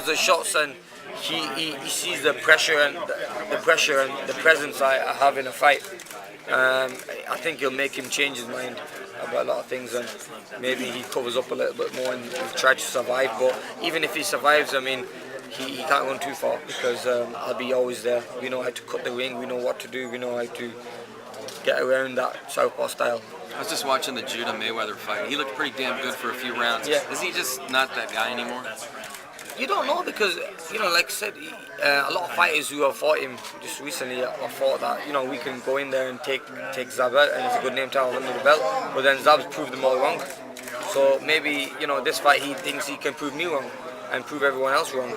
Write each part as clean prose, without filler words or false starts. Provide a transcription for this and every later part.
the shots and he sees the pressure and the presence I have in a fight. I think he'll make him change his mind about a lot of things, and maybe he covers up a little bit more and try to survive. But even if he survives, I mean, he can't run too far because I'll be always there. We know how to cut the ring, we know what to do, we know how to get around that southpaw style. I was just watching the Judah Mayweather fight. He looked pretty damn good for a few rounds. Yeah. Is he just not that guy anymore? You don't know because, like I said, a lot of fighters who have fought him just recently have thought that, we can go in there and take Zab out and it's a good name to have under the belt, but then Zab's proved them all wrong. So maybe, this fight he thinks he can prove me wrong and prove everyone else wrong.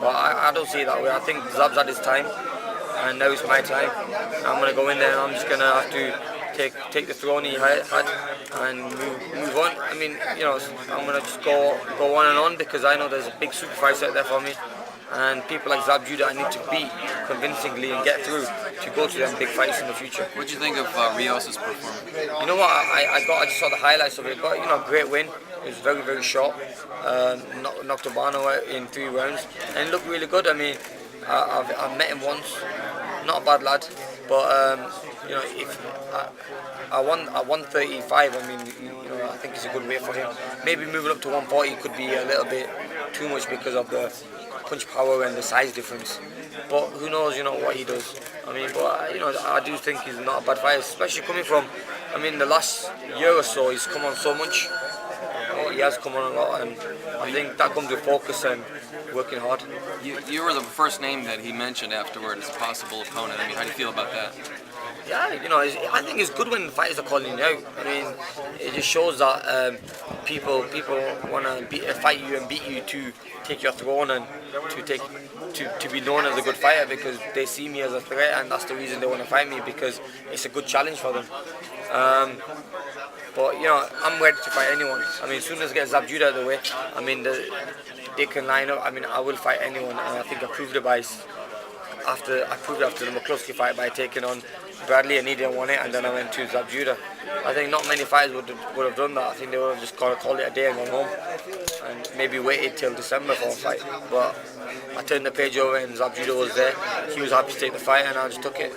But I don't see it that way. I think Zab's had his time and now it's my time. I'm going to go in there and I'm just going to have to take the throne he had and move on. I mean, I'm going to just go on and on because I know there's a big super fights out there for me. And people like Zab Judah I need to beat convincingly and get through to go to them big fights in the future. What do you think of Rios' performance? You know what, I just saw the highlights of it, but great win. It was very, very short. Knocked Obano out in 3 rounds and it looked really good. I mean, I've met him once, not a bad lad, but if I won at 135, I mean, I think it's a good weight for him. Maybe moving up to 140 could be a little bit too much because of the punch power and the size difference. But who knows, what he does. I mean, but I do think he's not a bad fighter, especially coming from, the last year or so, he's come on so much. He has come on a lot, and I think that comes with focus and working hard. You were the first name that he mentioned afterward as a possible opponent. I mean, how do you feel about that? Yeah, I think it's good when fighters are calling you out. I mean, it just shows that people want to fight you and beat you to take your throne and to be known as a good fighter because they see me as a threat, and that's the reason they want to fight me because it's a good challenge for them. But I'm ready to fight anyone. I mean, as soon as I get Zab Judah out of the way, I mean, they can line up. I mean, I will fight anyone, and I think I proved it after the McCluskey fight by taking on Bradley, and he didn't want it, and then I went to Zab Judah. I think not many fighters would have done that. I think they would have just called it a day and gone home, and maybe waited till December for a fight. But I turned the page over, and Zab Judah was there. He was happy to take the fight, and I just took it.